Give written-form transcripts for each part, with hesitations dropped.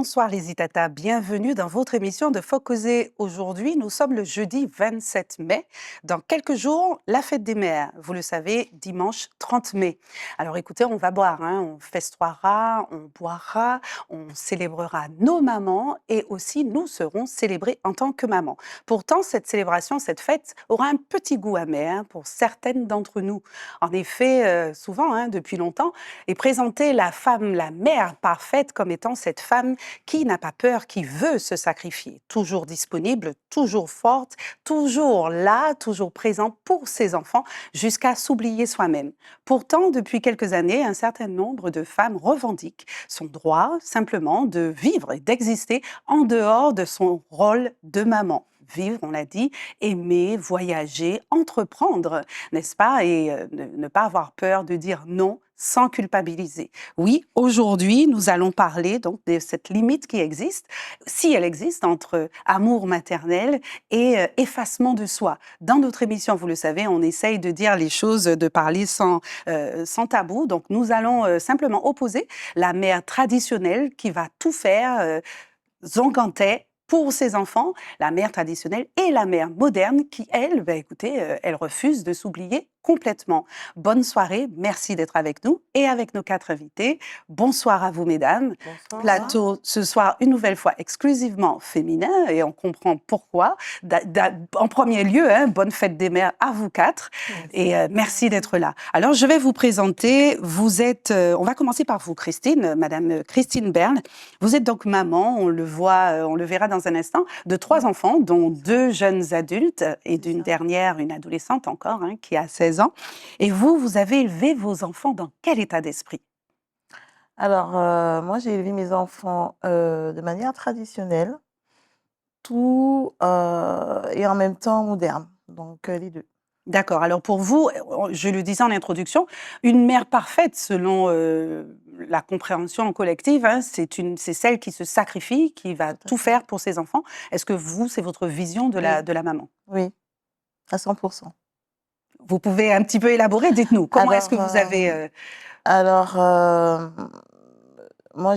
bonsoir les Itata, bienvenue dans votre émission de Faut causer. Aujourd'hui, nous sommes le jeudi 27 mai. Dans quelques jours, la fête des mères, vous le savez, dimanche 30 mai. Alors écoutez, on va boire, on festoiera, on boira, on célébrera nos mamans et aussi nous serons célébrés en tant que mamans. Pourtant, cette célébration, cette fête aura un petit goût amer pour certaines d'entre nous. En effet, souvent, depuis longtemps, est présentée la femme, la mère parfaite comme étant cette femme qui n'a pas peur, qui veut se sacrifier, toujours disponible, toujours forte, toujours là, toujours présente pour ses enfants, jusqu'à s'oublier soi-même. Pourtant, depuis quelques années, un certain nombre de femmes revendiquent son droit simplement de vivre et d'exister en dehors de son rôle de maman. Vivre, on l'a dit, aimer, voyager, entreprendre, n'est-ce pas? Et ne pas avoir peur de dire non sans culpabiliser. Oui, aujourd'hui, nous allons parler donc de cette limite qui existe, si elle existe, entre amour maternel et effacement de soi. Dans notre émission, vous le savez, on essaye de dire les choses, de parler sans tabou. Donc, nous allons simplement opposer la mère traditionnelle qui va tout faire, zongantais, pour ses enfants, la mère traditionnelle et la mère moderne qui, elle, écoutez, elle refuse de s'oublier complètement. Bonne soirée, merci d'être avec nous et avec nos 4 invités. Bonsoir à vous, mesdames. Bonsoir. Plateau ce soir, une nouvelle fois, exclusivement féminin et on comprend pourquoi. En premier lieu, bonne fête des mères à vous 4 et merci d'être là. Alors, je vais vous présenter, vous êtes, on va commencer par vous, Christine, Madame Christine Berle. Vous êtes donc maman, on le voit, on le verra dans un instant, de 3 enfants, dont 2 jeunes adultes et d'une dernière, une adolescente encore, qui a 16 ans. Et vous, vous avez élevé vos enfants dans quel état d'esprit? Alors, moi, j'ai élevé mes enfants de manière traditionnelle, tout et en même temps moderne, donc les deux. D'accord. Alors pour vous, je le disais en introduction, une mère parfaite, selon la compréhension collective, c'est celle qui se sacrifie, qui va tout faire pour ses enfants. Est-ce que vous, c'est votre vision de Oui, de la maman? oui, à 100%. Vous pouvez un petit peu élaborer, dites-nous, comment est-ce que Alors, vous avez... alors moi,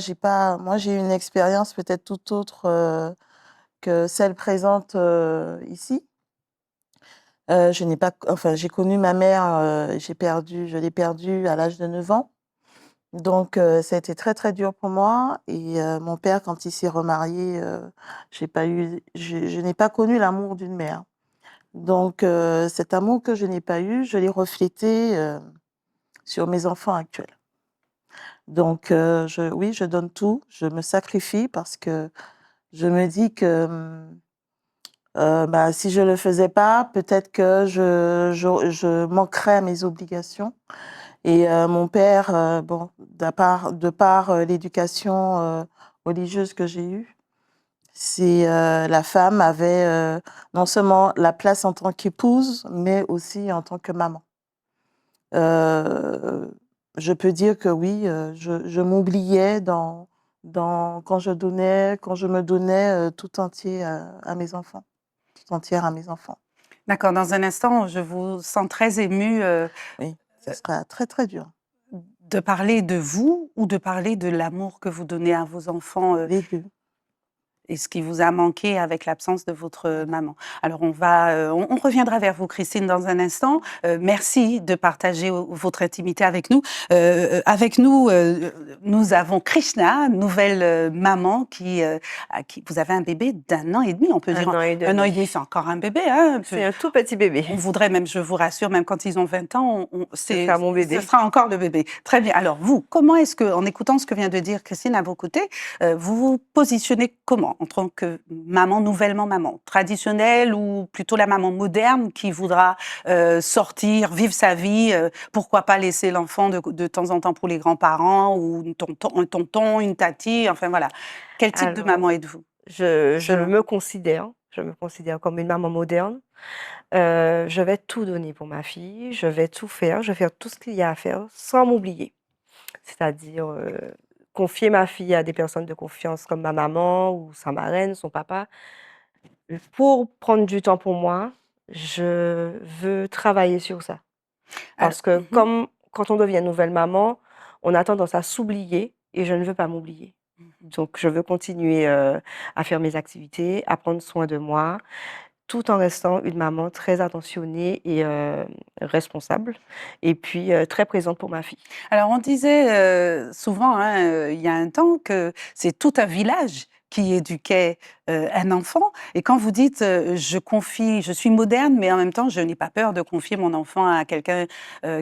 j'ai une expérience peut-être tout autre que celle présente ici. Je n'ai pas, enfin, j'ai connu ma mère, je l'ai perdue à l'âge de 9 ans. Donc, ça a été très, très dur pour moi et mon père, quand il s'est remarié, je n'ai pas connu l'amour d'une mère. Donc, cet amour que je n'ai pas eu, je l'ai reflété, sur mes enfants actuels. Donc, oui, je donne tout, je me sacrifie parce que je me dis que, si je le faisais pas, peut-être que je manquerais à mes obligations. Et mon père, bon, de par l'éducation religieuse que j'ai eue, la femme avait non seulement la place en tant qu'épouse, mais aussi en tant que maman. Heu, je peux dire que oui, je m'oubliais quand je me donnais tout entier à mes enfants, tout entière à mes enfants. D'accord, dans un instant, je vous sens très émue Oui, ce sera très, très dur, de parler de vous ou de parler de l'amour que vous donnez à vos enfants. les 2. Et ce qui vous a manqué avec l'absence de votre maman. Alors on reviendra vers vous, Christine, dans un instant. Merci de partager votre intimité avec nous. Nous avons Krishna, nouvelle maman qui vous avez un bébé d'1 an et demi, on peut dire. 1 an et 1 an et demi. demi, c'est encore un bébé, hein. C'est un tout petit bébé. On voudrait même, je vous rassure, même quand ils ont 20 ans, Ce sera mon bébé. ce sera encore le bébé. Très bien. Alors vous, comment est-ce que, en écoutant ce que vient de dire Christine à vos côtés, vous vous positionnez comment en tant que maman, nouvellement maman, traditionnelle ou plutôt la maman moderne qui voudra sortir, vivre sa vie, pourquoi pas laisser l'enfant de temps en temps pour les grands-parents ou un tonton, une tati, enfin voilà. Quel type de maman Alors, êtes-vous? je Selon me considère comme une maman moderne. Je vais tout donner pour ma fille, je vais tout faire, je vais faire tout ce qu'il y a à faire sans m'oublier. C'est-à-dire, confier ma fille à des personnes de confiance comme ma maman ou sa marraine, son papa. Pour prendre du temps pour moi, je veux travailler sur ça. Alors, Parce que mhm. comme quand on devient nouvelle maman, on a tendance à s'oublier et je ne veux pas m'oublier. Donc je veux continuer, à faire mes activités, à prendre soin de moi, tout en restant une maman très attentionnée et responsable et puis, très présente pour ma fille. Alors on disait, souvent, hein, il y a un temps que c'est tout un village qui éduquait, un enfant et quand vous dites, je suis moderne, mais en même temps je n'ai pas peur de confier mon enfant à quelqu'un,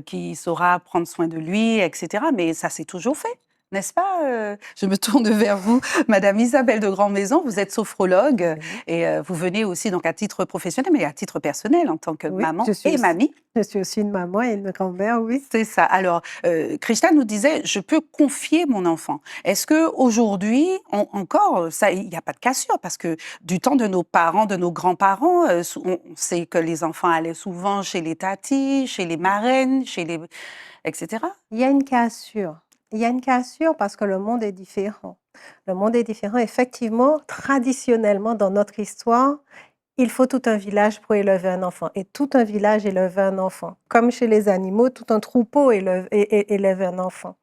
qui saura prendre soin de lui et cetera, mais ça s'est toujours fait, n'est-ce pas? Je me tourne vers vous, madame Isabelle de Grandmaison, vous êtes sophrologue, Oui, et vous venez aussi donc à titre professionnel, mais à titre personnel en tant que oui, maman et mamie. je suis aussi une maman et une grand-mère, oui. C'est ça. Alors, Krishna nous disait: «Je peux confier mon enfant». Est-ce qu'aujourd'hui, encore, ça il n'y a pas de cassure? Parce que du temps de nos parents, de nos grands-parents, on sait que les enfants allaient souvent chez les tatis, chez les marraines, chez les et cetera? Il y a une cassure. Il y a une cassure parce que le monde est différent. Le monde est différent. Effectivement, traditionnellement, dans notre histoire, il faut tout un village pour élever un enfant et tout un village élevait un enfant. Comme chez les animaux, tout un troupeau élève un enfant.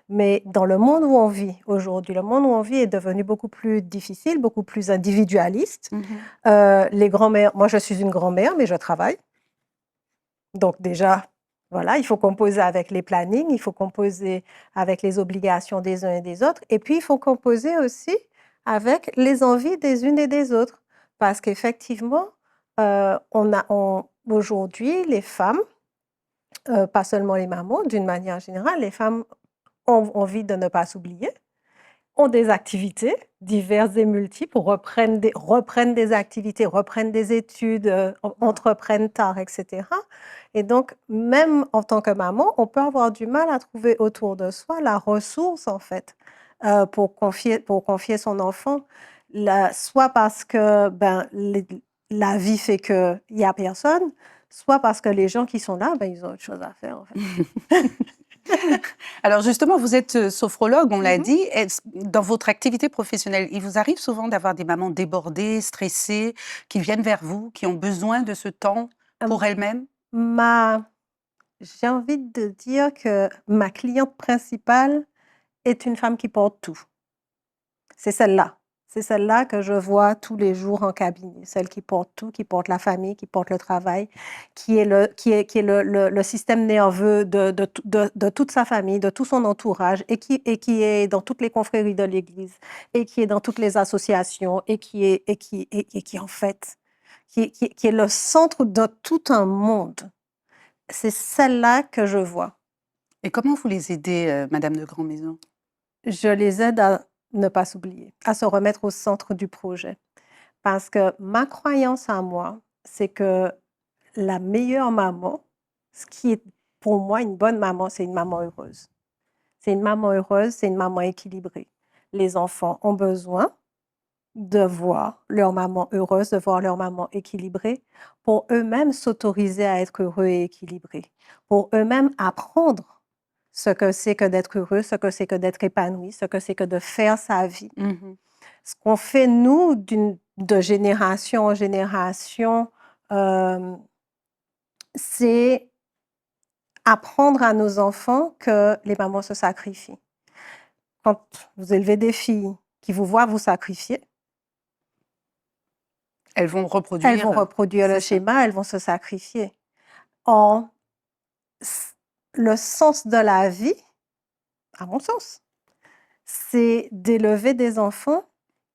Mais dans le monde où on vit aujourd'hui, le monde où on vit est devenu beaucoup plus difficile, beaucoup plus individualiste. Mmh. Les grands-mères, moi je suis une grand-mère, mais je travaille. Donc déjà, voilà, il faut composer avec les plannings, il faut composer avec les obligations des uns et des autres. Et puis, il faut composer aussi avec les envies des unes et des autres. Parce qu'effectivement, aujourd'hui, les femmes, pas seulement les mamans, d'une manière générale, les femmes ont envie de ne pas s'oublier, ont des activités diverses et multiples, reprennent des activités, reprennent des études, entreprennent tard, etc. Et donc, même en tant que maman, on peut avoir du mal à trouver autour de soi la ressource, en fait, pour confier son enfant, soit parce que la vie fait qu'il n'y a personne, soit parce que les gens qui sont là, ils ont autre chose à faire, en fait. Alors justement, vous êtes, sophrologue, on l'a Mhm. dit. Dans votre activité professionnelle, il vous arrive souvent d'avoir des mamans débordées, stressées, qui viennent vers vous, qui ont besoin de ce temps Euh, pour elles-mêmes? Ma J'ai envie de dire que ma cliente principale est une femme qui porte tout. C'est celle-là. C'est celle-là que je vois tous les jours en cabinet, celle qui porte tout, qui porte la famille, qui porte le travail, qui est le système nerveux de toute sa famille, de tout son entourage et qui est dans toutes les confréries de l'Église et qui est dans toutes les associations et qui en fait, qui est le centre de tout un monde. C'est celle-là que je vois. Et comment vous les aidez, madame de Grandmaison? Je les aide à ne pas s'oublier, à se remettre au centre du projet. Parce que ma croyance à moi, c'est que la meilleure maman, ce qui est pour moi une bonne maman, c'est une maman heureuse. C'est une maman heureuse, c'est une maman équilibrée. Les enfants ont besoin de voir leur maman heureuse, de voir leur maman équilibrée, pour eux-mêmes s'autoriser à être heureux et équilibrés, pour eux-mêmes apprendre ce que c'est que d'être heureux, ce que c'est que d'être épanoui, ce que c'est que de faire sa vie. Mmh. Ce qu'on fait, nous, de génération en génération, c'est apprendre à nos enfants que les mamans se sacrifient. Quand vous élevez des filles qui vous voient vous sacrifier, Elles vont elles vont reproduire, reproduire le c'est ça. schéma, elles vont se sacrifier. Or, le sens de la vie, à mon sens, c'est d'élever des enfants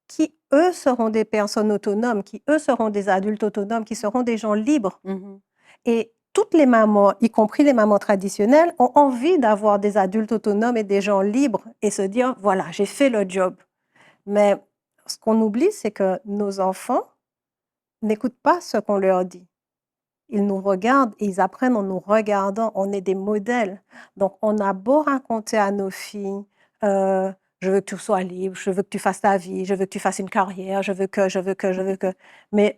qui, eux, seront des personnes autonomes, qui, eux, seront des adultes autonomes, qui seront des gens libres. Mmh. Et toutes les mamans, y compris les mamans traditionnelles, ont envie d'avoir des adultes autonomes et des gens libres et se dire, voilà, j'ai fait le job. Mais ce qu'on oublie, c'est que nos enfants n'écoutent pas ce qu'on leur dit. Ils nous regardent et ils apprennent en nous regardant. On est des modèles. Donc, on a beau raconter à nos filles, je veux que tu sois libre, je veux que tu fasses ta vie, je veux que tu fasses une carrière, je veux que. Mais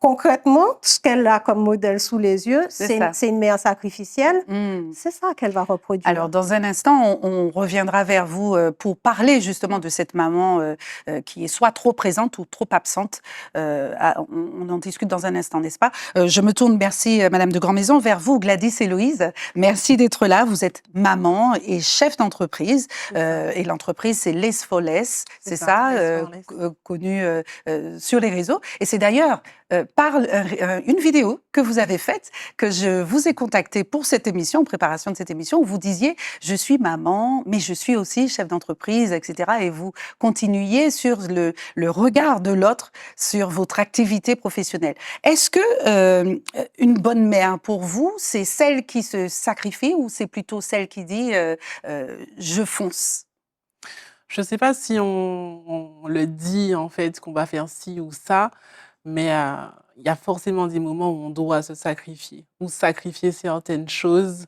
concrètement, ce qu'elle a comme modèle sous les yeux, C'est ça. c'est une mère sacrificielle. Mmh. C'est ça qu'elle va reproduire. Alors, dans un instant, on reviendra vers vous pour parler justement de cette maman qui est soit trop présente ou trop absente. On en discute dans un instant, n'est-ce pas? Je me tourne, merci Madame de Grandmaison, vers vous, Gladys Héloïse. Merci d'être là. Vous êtes maman et chef d'entreprise. Et l'entreprise, c'est Less for Less, c'est ça, Less for Less. connu sur les réseaux. Et c'est d'ailleurs par une vidéo que vous avez faite que je vous ai contacté pour cette émission, en préparation de cette émission, où vous disiez « Je suis maman, mais je suis aussi chef d'entreprise, etc. » Et vous continuiez sur le regard de l'autre sur votre activité professionnelle. Est-ce que une bonne mère, pour vous, c'est celle qui se sacrifie ou c'est plutôt celle qui dit je fonce » Je ne sais pas si on le dit, en fait, qu'on va faire ci ou ça, mais il y a forcément des moments où on doit se sacrifier ou sacrifier certaines choses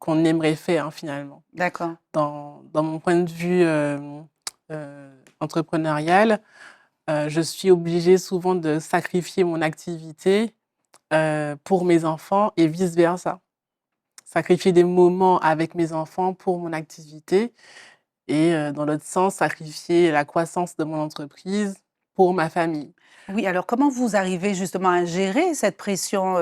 qu'on aimerait faire, finalement. D'accord. Dans mon point de vue entrepreneurial, je suis obligée souvent de sacrifier mon activité pour mes enfants et vice-versa. Sacrifier des moments avec mes enfants pour mon activité et dans l'autre sens, sacrifier la croissance de mon entreprise pour ma famille. Oui, alors comment vous arrivez justement à gérer cette pression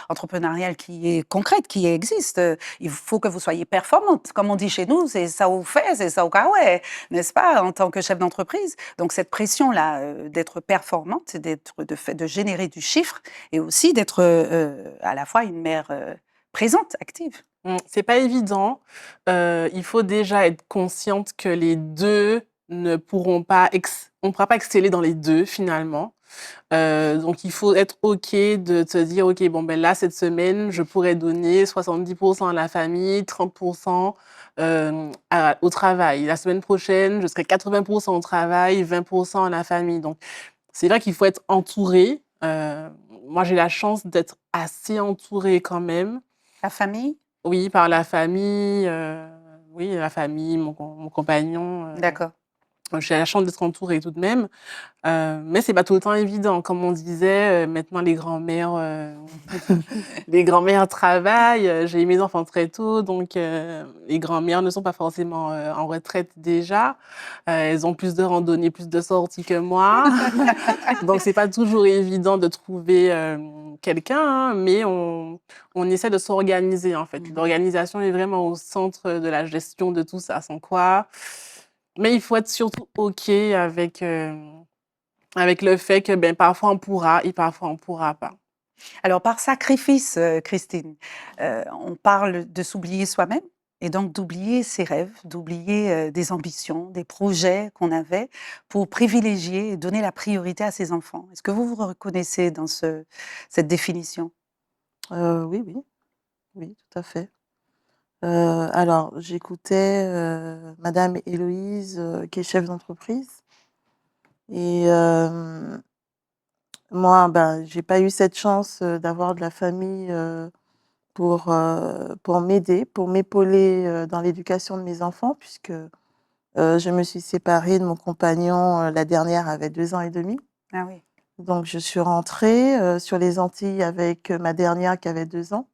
entrepreneuriale qui est concrète, qui existe? Il faut que vous soyez performante. Comme on dit chez nous, c'est ça au fait, c'est ça au cas ouais, n'est-ce pas, en tant que chef d'entreprise. Donc cette pression-là d'être performante, de générer du chiffre et aussi d'être à la fois une mère présente, active. C'est pas évident. Il faut déjà être consciente que les deux ne pourront pas, on ne pourra pas exceller dans les deux finalement. Donc il faut être OK de te dire, OK, bon ben là, cette semaine, je pourrais donner 70% à la famille, 30% au travail. La semaine prochaine, je serai 80% au travail, 20% à la famille. Donc c'est vrai qu'il faut être entouré. Moi, j'ai la chance d'être assez entourée quand même. La famille? Oui, par la famille, oui, la famille, mon compagnon. D'accord. J'ai la chance d'être entourée tout de même, mais c'est pas tout le temps évident. Comme on disait, maintenant les grands-mères travaillent. J'ai eu mes enfants très tôt, donc les grands-mères ne sont pas forcément en retraite déjà. Elles ont plus de randonnées, plus de sorties que moi. Donc c'est pas toujours évident de trouver quelqu'un, hein, mais on essaie de s'organiser en fait. L'organisation est vraiment au centre de la gestion de tout ça, sans quoi... Mais il faut être surtout OK avec le fait que parfois on pourra et parfois on ne pourra pas. Alors, par sacrifice, Christine, on parle de s'oublier soi-même et donc d'oublier ses rêves, d'oublier des ambitions, des projets qu'on avait pour privilégier et donner la priorité à ses enfants. Est-ce que vous vous reconnaissez dans cette définition? Oui, oui, oui, tout à fait. Alors, j'écoutais Madame Héloïse, qui est chef d'entreprise. Et moi, j'ai pas eu cette chance d'avoir de la famille pour m'aider, pour m'épauler dans l'éducation de mes enfants, puisque je me suis séparée de mon compagnon, la dernière avait 2 ans et demi. Ah oui. Donc je suis rentrée sur les Antilles avec ma dernière qui avait 2 ans.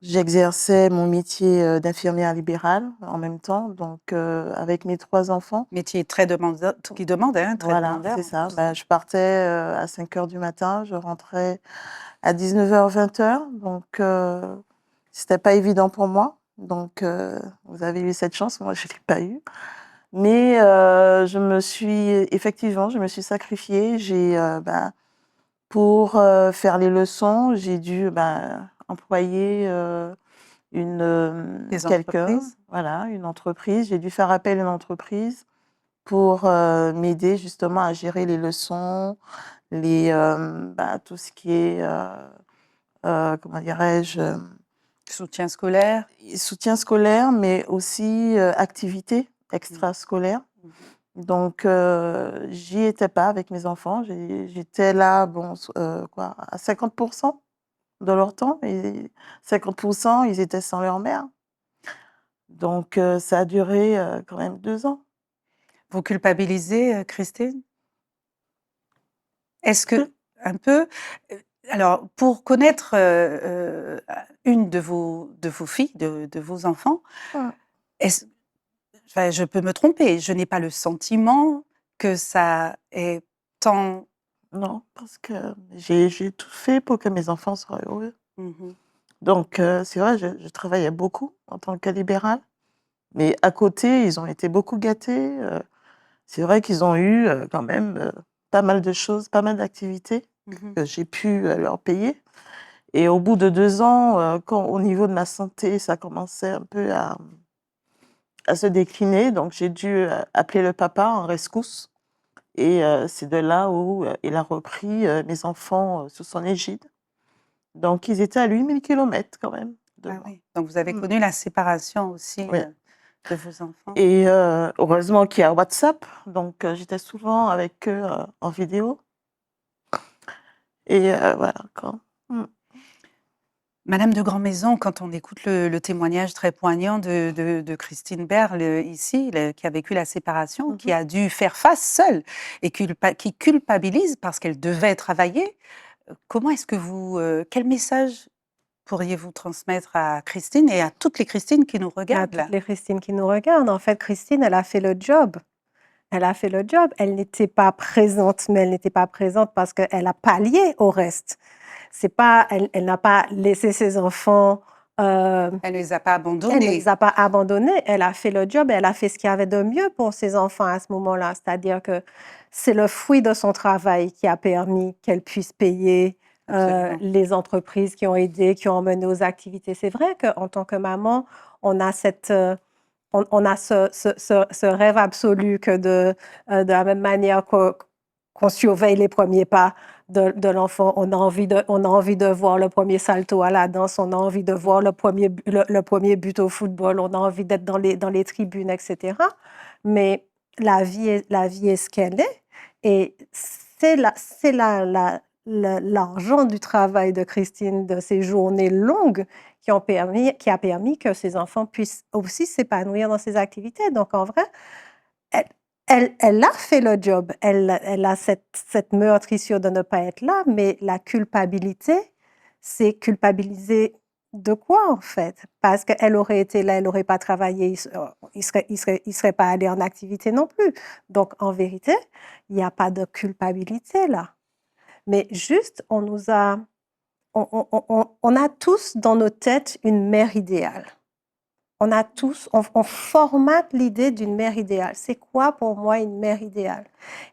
J'exerçais mon métier d'infirmière libérale en même temps, donc avec mes 3 enfants. Métier très demandeur, qui demande, hein, très Voilà, demandeur. c'est ça. Je partais à 5h du matin, je rentrais à 19h, 20h, donc c'était pas évident pour moi. Donc vous avez eu cette chance, moi je l'ai pas eu. Mais je me suis sacrifiée. Pour faire les leçons, j'ai dû employer Des quelqu'un, entreprises. voilà, une entreprise. J'ai dû faire appel à une entreprise pour m'aider justement à gérer les leçons, tout ce qui est, comment dirais-je, Soutien scolaire. soutien scolaire, mais aussi activités extrascolaires. Donc, j'y étais pas avec mes enfants. J'étais là, à 50% de leur temps, et 50%, ils étaient sans leur mère. Donc, ça a duré quand même 2 ans. Vous culpabilisez, Christine? Est-ce que... un peu. Alors, pour connaître une de vos filles, de vos enfants, Ouais. est-ce, enfin, je peux me tromper, je n'ai pas le sentiment que ça est tant. Non, parce que j'ai tout fait pour que mes enfants soient heureux. Mhm. Donc, c'est vrai, je travaillais beaucoup en tant que libérale, mais à côté, ils ont été beaucoup gâtés. C'est vrai qu'ils ont eu quand même pas mal de choses, pas mal d'activités Mhm. que j'ai pu leur payer. Et au bout de 2 ans, quand au niveau de ma santé, ça commençait un peu à se décliner, donc j'ai dû appeler le papa en rescousse. Et c'est de là où il a repris mes enfants sous son égide. Donc ils étaient à 8 000 kilomètres quand même de Ah moi. oui, donc vous avez Mmh. connu la séparation aussi Ouais. de vos enfants. Et heureusement qu'il y a WhatsApp, donc j'étais souvent avec eux en vidéo. Et voilà quoi. Mmh. Madame de Grandmaison, quand on écoute le témoignage très poignant de Christine Berle ici, qui a vécu la séparation, qui Mmh. a dû faire face seule et qui culpabilise parce qu'elle devait travailler, comment est-ce que vous, quel message pourriez-vous transmettre à Christine et à toutes les Christines qui nous À regardent toutes là? les Christine qui nous regardent, en fait, Christine, elle a fait le job. Elle a fait le job. Elle n'était pas présente, mais elle n'était pas présente parce qu'elle a pallié au reste. C'est pas, elle n'a pas laissé ses enfants, Elle ne les a pas elle ne les abandonnés. a pas abandonnés. Elle a fait le job, elle a fait ce qu'il y avait de mieux pour ses enfants à ce moment-là. C'est-à-dire que c'est le fruit de son travail qui a permis qu'elle puisse payer Absolument. les entreprises qui ont aidé, qui ont mené aux activités. C'est vrai qu'en tant que maman, on a on a ce rêve absolu que de la même manière qu'on surveille les premiers pas de l'enfant, on a envie de voir le premier salto à la danse, on a envie de voir le premier but au football, on a envie d'être dans les tribunes, etc. Mais la vie est ce qu'elle est. Et c'est l'argent du travail de Christine, de ces journées longues, qui a permis que ces enfants puissent aussi s'épanouir dans ces activités. Donc, en vrai, elle, elle a fait le job. Elle a cette meurtrissure de ne pas être là, mais la culpabilité, c'est culpabiliser de quoi, en fait? Parce qu'elle aurait été là, elle n'aurait pas travaillé, il serait pas allé en activité non plus. Donc, en vérité, il n'y a pas de culpabilité là. Mais juste, on a tous dans nos têtes une mère idéale. On a tous, on formate l'idée d'une mère idéale. C'est quoi pour moi une mère idéale?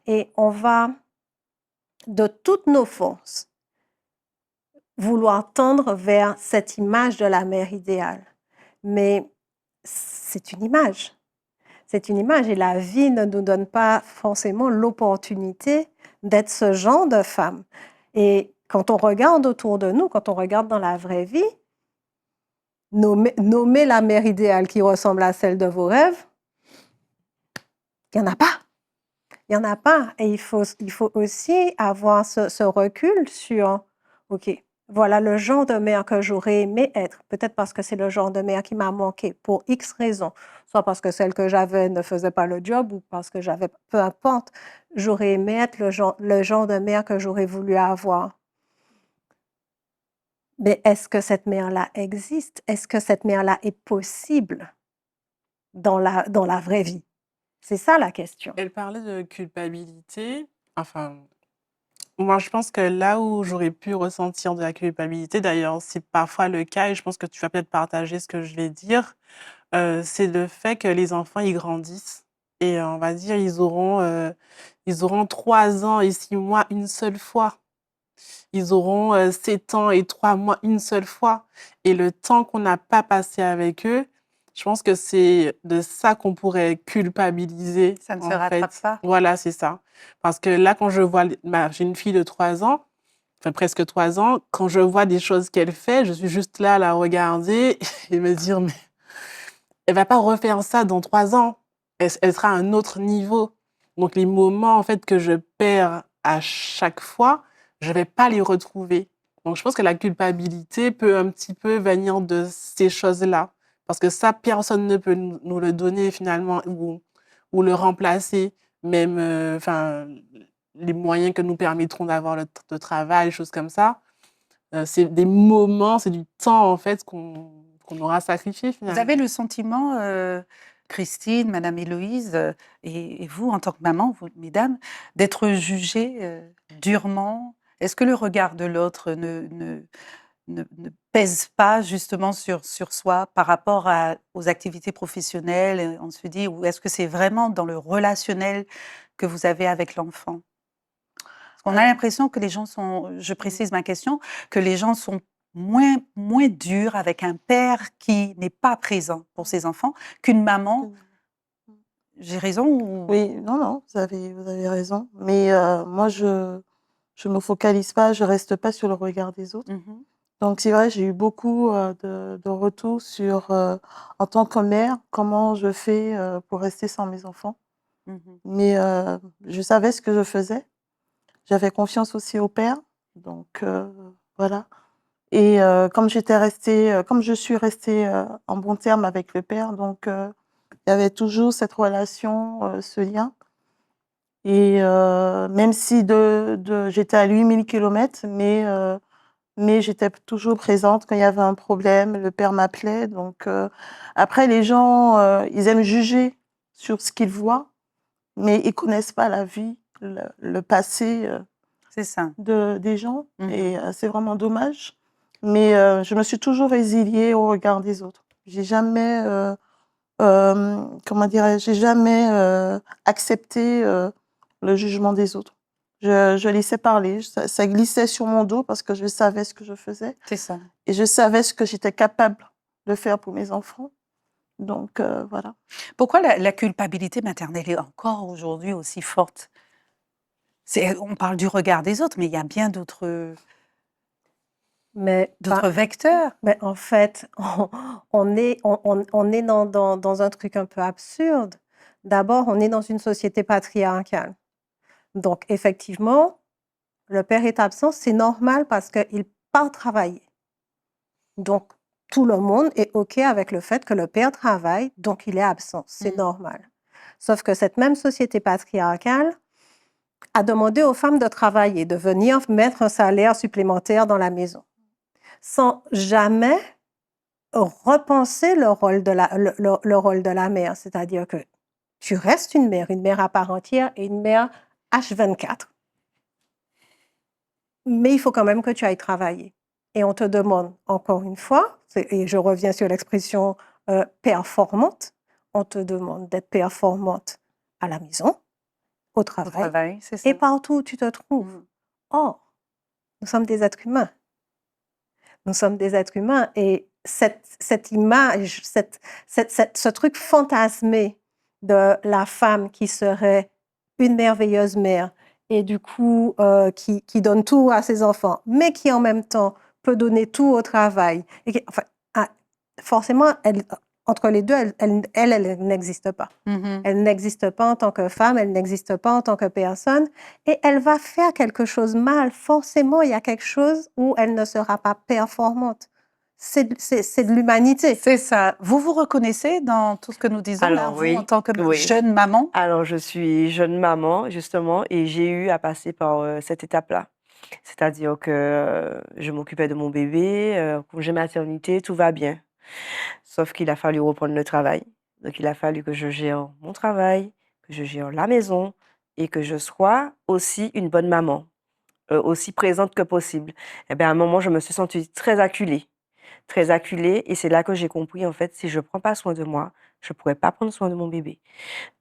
Et on va, de toutes nos forces, vouloir tendre vers cette image de la mère idéale. Mais c'est une image. C'est une image et la vie ne nous donne pas forcément l'opportunité d'être ce genre de femme. Et quand on regarde autour de nous, quand on regarde dans la vraie vie, nommer la mère idéale qui ressemble à celle de vos rêves, il n'y en a pas. Il n'y en a pas. Et il faut aussi avoir ce recul sur, OK, voilà le genre de mère que j'aurais aimé être. Peut-être parce que c'est le genre de mère qui m'a manqué pour X raisons. Soit parce que celle que j'avais ne faisait pas le job ou parce que j'avais, peu importe, j'aurais aimé être le genre de mère que j'aurais voulu avoir. Mais est-ce que cette mère-là existe? Est-ce que cette mère-là est possible dans la vraie vie? C'est ça la question. Elle parlait de culpabilité. Enfin, moi, je pense que là où j'aurais pu ressentir de la culpabilité, d'ailleurs, c'est parfois le cas, et je pense que tu vas peut-être partager ce que je vais dire, c'est le fait que les enfants, ils grandissent et on va dire, ils auront 3 ans et 6 mois une seule fois. Ils auront 7 ans et 3 mois une seule fois. Et le temps qu'on n'a pas passé avec eux, je pense que c'est de ça qu'on pourrait culpabiliser, Ça ne se en rattrape fait. pas. Voilà, c'est ça. Parce que là, quand je vois, j'ai une fille de 3 ans, enfin presque 3 ans, quand je vois des choses qu'elle fait, je suis juste là à la regarder et me dire, mais elle va pas refaire ça dans 3 ans. Elle sera à un autre niveau. Donc les moments, en fait, que je perds à chaque fois, je vais pas les retrouver. Donc je pense que la culpabilité peut un petit peu venir de ces choses-là. Parce que ça, personne ne peut nous le donner finalement ou le remplacer. Même, enfin, les moyens que nous permettront d'avoir le travail, choses comme ça. C'est des moments, c'est du temps, en fait, qu'on aura sacrifié, Vous finalement. avez le sentiment, Christine, Madame Héloïse, et vous, en tant que maman, vous, mesdames, d'être jugées durement? Est-ce que le regard de l'autre ne pèse pas justement sur soi par rapport aux activités professionnelles? On se dit, ou est-ce que c'est vraiment dans le relationnel que vous avez avec l'enfant? Parce qu'on a l'impression que les gens sont, je précise ma question, que les gens sont moins durs avec un père qui n'est pas présent pour ses enfants qu'une maman. J'ai raison ou... Oui, non, non, vous avez raison. Mais moi, je me focalise pas, je reste pas sur le regard des autres. Mhm, Donc, c'est vrai, j'ai eu beaucoup de retours sur, en tant que mère, comment je fais pour rester sans mes enfants. mhm. Mais je savais ce que je faisais. J'avais confiance aussi au père. Donc, voilà. Et comme je suis restée en bon terme avec le père, donc il y avait toujours cette relation, ce lien. Et même si j'étais à 8000 kilomètres, mais j'étais toujours présente quand il y avait un problème, le père m'appelait. Donc après, les gens, ils aiment juger sur ce qu'ils voient, mais ils connaissent pas la vie, le passé C'est ça. des gens. Mhm. Et c'est vraiment dommage. Mais je me suis toujours résiliée au regard des autres. J'ai jamais, comment dirais-je, j'ai jamais accepté le jugement des autres. Je laissais parler, ça glissait sur mon dos parce que je savais ce que je faisais C'est ça. et je savais ce que j'étais capable de faire pour mes enfants. Donc voilà. Pourquoi la culpabilité maternelle est encore aujourd'hui aussi forte? On parle du regard des autres, mais il y a bien d'autres Mais, vecteurs. mais en fait, on est dans un truc un peu absurde. D'abord, on est dans une société patriarcale. Donc, effectivement, le père est absent, c'est normal parce qu'il part travailler. Donc, tout le monde est OK avec le fait que le père travaille, donc il est absent. C'est normal. Sauf que cette même société patriarcale a demandé aux femmes de travailler, de venir mettre un salaire supplémentaire dans la maison, sans jamais repenser le rôle de la mère. C'est-à-dire que tu restes une mère à part entière et une mère H24. Mais il faut quand même que tu ailles travailler. Et on te demande, encore une fois, et je reviens sur l'expression performante, on te demande d'être performante à la maison, au Au travail, travail, c'est ça. et partout où tu te trouves. Or, nous sommes des êtres humains. Nous sommes des êtres humains et cette image, ce truc fantasmé de la femme qui serait une merveilleuse mère et du coup qui donne tout à ses enfants, mais qui en même temps peut donner tout au travail. Forcément, entre les deux, elle n'existe pas. Elle n'existe pas en tant que femme, elle n'existe pas en tant que personne, et elle va faire quelque chose mal. Forcément, il y a quelque chose où elle ne sera pas performante. C'est de l'humanité. C'est ça. Vous vous reconnaissez dans tout ce que nous disons là, Alors, vous, oui, en tant que oui. jeune maman? Alors, je suis jeune maman, justement, et j'ai eu à passer par cette étape-là. C'est-à-dire que je m'occupais de mon bébé, congé maternité, tout va bien. Sauf qu'il a fallu reprendre le travail. Donc, il a fallu que je gère mon travail, que je gère la maison et que je sois aussi une bonne maman, aussi présente que possible. Et bien, à un moment, je me suis sentie très acculée. Très acculée. Et c'est là que j'ai compris, en fait, si je ne prends pas soin de moi, je ne pourrais pas prendre soin de mon bébé.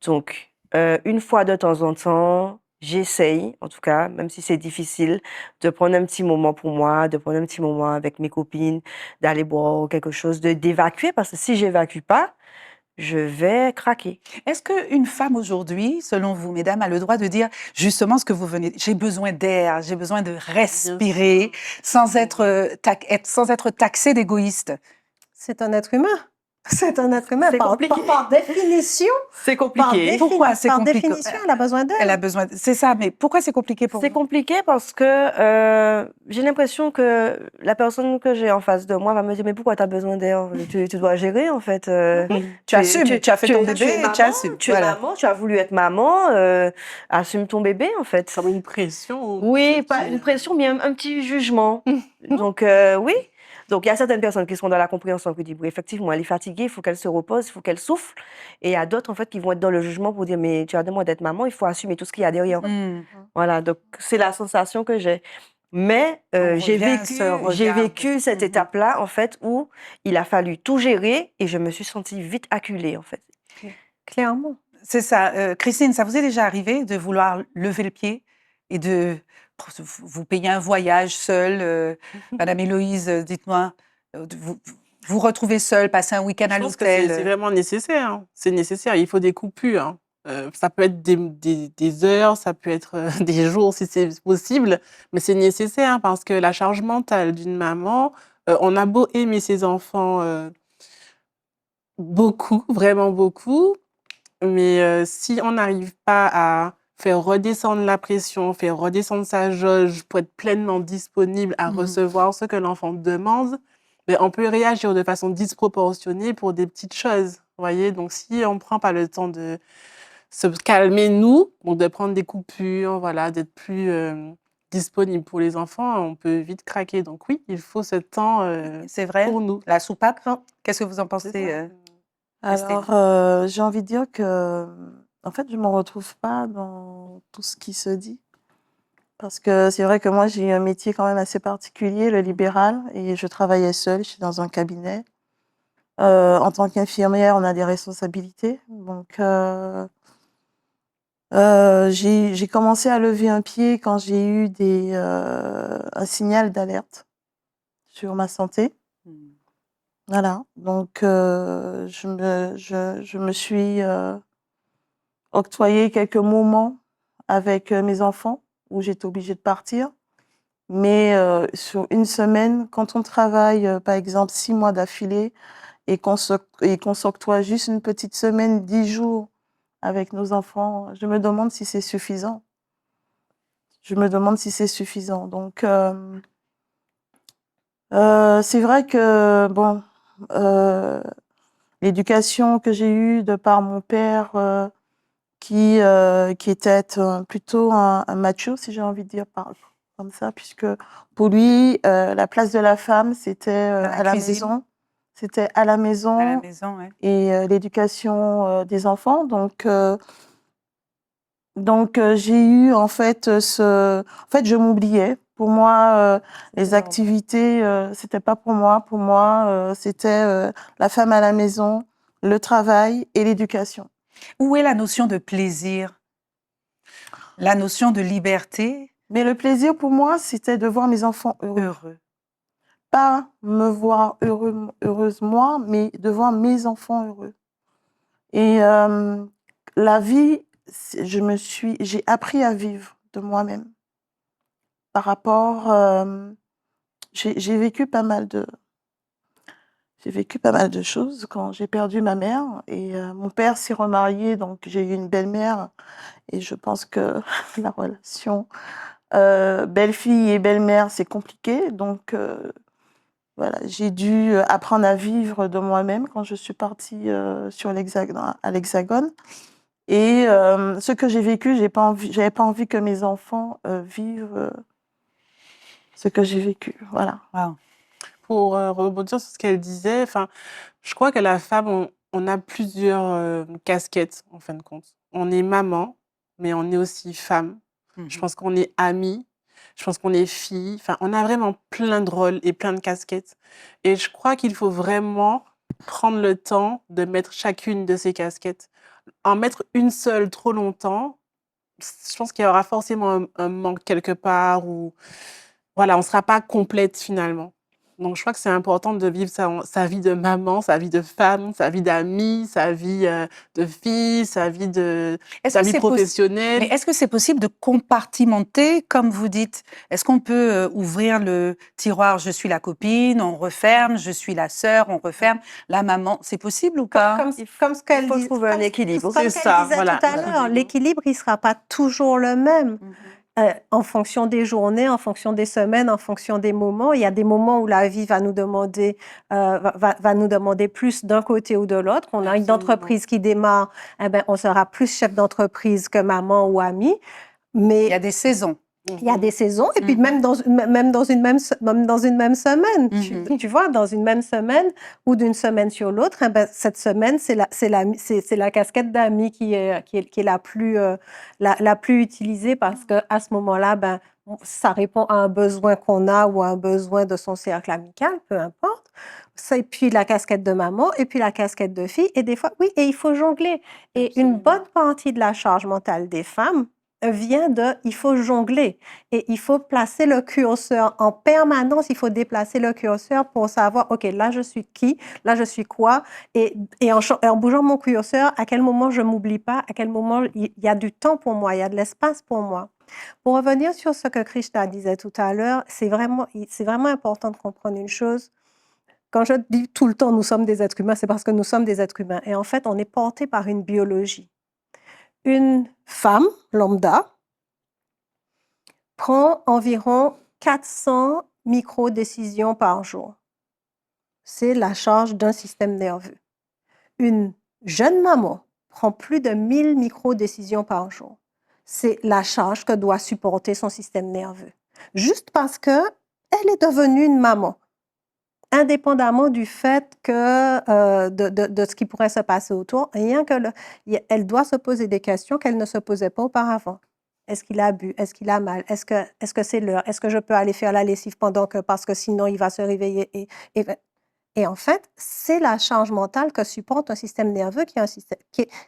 Donc, une fois de temps en temps, j'essaye, en tout cas, même si c'est difficile, de prendre un petit moment pour moi, de prendre un petit moment avec mes copines, d'aller boire quelque chose, d'évacuer, parce que si j'évacue pas, je vais craquer. Est-ce qu'une femme aujourd'hui, selon vous, mesdames, a le droit de dire justement ce que vous venez, j'ai besoin d'air, j'ai besoin de respirer sans être taxée d'égoïste? C'est un être humain. C'est un être humain. C'est Par compliqué. définition, C'est compliqué. Pourquoi c'est par compliqué? définition, elle a besoin d'elle. Elle a besoin c'est ça, mais pourquoi c'est compliqué pour C'est vous? compliqué parce que j'ai l'impression que la personne que j'ai en face de moi va me dire mais pourquoi tu as besoin d'elle? Tu dois gérer en fait. Tu assumes, tu as fait ton bébé, tu es tu maman, assumes. tu es Voilà. maman, tu as voulu être maman, assume ton bébé en fait. Comme une pression. Oui, pas une pression, mais un petit jugement. Donc oui. Donc il y a certaines personnes qui seront dans la compréhension, qui disent oui, effectivement, elle est fatiguée, il faut qu'elle se repose, il faut qu'elle souffle. Et il y a d'autres en fait qui vont être dans le jugement pour dire mais tu as demandé d'être maman, il faut assumer tout ce qu'il y a derrière. Mmh. Voilà, donc c'est la sensation que j'ai. Mais On j'ai revient à ce regard. vécu cette Mhm. étape-là, en fait, où il a fallu tout gérer et je me suis sentie vite acculée, en fait. Clairement. C'est ça. Christine, ça vous est déjà arrivé de vouloir lever le pied et de vous payer un voyage seule? Madame Héloïse, dites-moi, vous retrouvez seule, passer un week-end à Je pense que c'est l'hôtel? vraiment nécessaire. Hein. C'est nécessaire. Il faut des coupures. Hein. Ça peut être des heures, ça peut être des jours si c'est possible, mais c'est nécessaire parce que la charge mentale d'une maman, on a beau aimer ses enfants beaucoup, vraiment beaucoup, mais si on n'arrive pas à faire redescendre la pression, faire redescendre sa jauge pour être pleinement disponible à Mhm. recevoir ce que l'enfant demande, ben, on peut réagir de façon disproportionnée pour des petites choses. Vous voyez, donc si on ne prend pas le temps de se calmer, nous, donc de prendre des coupures, voilà, d'être plus disponible pour les enfants, on peut vite craquer. Donc oui, il faut ce temps C'est vrai? pour nous. La soupape? Qu'est-ce que vous en C'est pensez? ça. Christine? Alors, j'ai envie de dire que, en fait, je ne me retrouve pas dans tout ce qui se dit. Parce que c'est vrai que moi, j'ai eu un métier quand même assez particulier, le libéral, et je travaillais seule, je suis dans un cabinet. En tant qu'infirmière, on a des responsabilités. Donc, j'ai commencé à lever un pied quand j'ai eu un signal d'alerte sur ma santé. Mmh. Voilà. Donc, je me suis octroyé quelques moments avec mes enfants où j'étais obligée de partir. Mais sur une semaine, quand on travaille, par exemple, 6 mois d'affilée et qu'on s'octroie juste une petite semaine, 10 jours avec nos enfants, je me demande si c'est suffisant. Je me demande si c'est suffisant. Donc, c'est vrai que, bon, l'éducation que j'ai eue de par mon père, qui était plutôt un macho, si j'ai envie de dire comme ça, puisque pour lui, la place de la femme, c'était À la cuisine? maison. C'était à la À la maison maison, ouais. et l'éducation des enfants. Donc, j'ai eu en fait En fait, je m'oubliais. Pour moi, les normal. activités, c'était pas pour moi. Pour moi, c'était la femme à la maison, le travail et l'éducation. Où est la notion de plaisir? La notion de liberté? Mais le plaisir pour moi, c'était de voir mes enfants heureux. Heureux. Pas me voir heureuse moi, mais de voir mes enfants heureux. Et la vie, j'ai appris à vivre de moi-même. Par rapport, j'ai vécu pas mal de choses quand j'ai perdu ma mère et mon père s'est remarié, donc j'ai eu une belle-mère et je pense que la relation belle-fille et belle-mère, c'est compliqué. Donc voilà, j'ai dû apprendre à vivre de moi-même quand je suis partie à l'Hexagone. Et ce que j'ai vécu, j'avais pas envie que mes enfants vivent ce que j'ai vécu. Voilà. Wow. Pour rebondir sur ce qu'elle disait, je crois que la femme, on a plusieurs casquettes, en fin de compte. On est maman, mais on est aussi femme. Je pense qu'on est amie, je pense qu'on est fille. On a vraiment plein de rôles et plein de casquettes. Et je crois qu'il faut vraiment prendre le temps de mettre chacune de ces casquettes. En mettre une seule trop longtemps, je pense qu'il y aura forcément un manque quelque part ou voilà, on ne sera pas complète finalement. Donc, je crois que c'est important de vivre sa vie de maman, sa vie de femme, sa vie d'amie, sa vie de fille, sa vie Est-ce sa que vie c'est Mais professionnelle. est-ce que c'est possible de compartimenter, comme vous dites? Est-ce qu'on peut ouvrir le tiroir, je suis la copine, on referme, je suis la sœur, on referme, la maman, c'est possible ou pas? Comme ce qu'elle faut dit, trouver un équilibre. C'est comme ça, qu'elle disait voilà, tout à l'heure, l'équilibre. l'équilibre, il ne sera pas toujours le même. Mhm. En fonction des journées, en fonction des semaines, en fonction des moments. Il y a des moments où la vie va nous demander, va nous demander plus d'un côté ou de l'autre. On a une Absolument. entreprise qui démarre, eh ben, on sera plus chef d'entreprise que maman ou amie. Il Mais y a des saisons. il y a des saisons, et puis Mhm. même dans une même semaine, Mhm. tu vois, dans une même semaine ou d'une semaine sur l'autre, eh ben, cette semaine, c'est la casquette d'amis qui est la plus utilisée parce qu'à ce moment-là, ben, ça répond à un besoin qu'on a ou à un besoin de son cercle amical, peu importe. Et puis la casquette de maman, et puis la casquette de fille, et des fois, oui, et il faut jongler. Et une Absolument. bonne partie de la charge mentale des femmes vient de il faut jongler et il faut placer le curseur en permanence, il faut déplacer le curseur pour savoir, OK, là je suis qui, là je suis quoi, et en bougeant mon curseur, à quel moment je m'oublie pas, à quel moment il y a du temps pour moi, il y a de l'espace pour moi. Pour revenir sur ce que Krishna disait tout à l'heure, c'est vraiment important de comprendre une chose. Quand je dis tout le temps nous sommes des êtres humains, c'est parce que nous sommes des êtres humains. Et en fait, on est porté par une biologie. Une femme lambda prend environ 400 micro-décisions par jour. C'est la charge d'un système nerveux. Une jeune maman prend plus de 1000 micro-décisions par jour. C'est la charge que doit supporter son système nerveux. Juste parce qu'elle est devenue une maman. Indépendamment du fait que de ce qui pourrait se passer autour, rien que elle doit se poser des questions qu'elle ne se posait pas auparavant. Est-ce qu'il a bu? Est-ce qu'il a mal? Est-ce que c'est l'heure? Est-ce que je peux aller faire la lessive parce que sinon il va se réveiller? Et en fait, c'est la charge mentale que supporte un système nerveux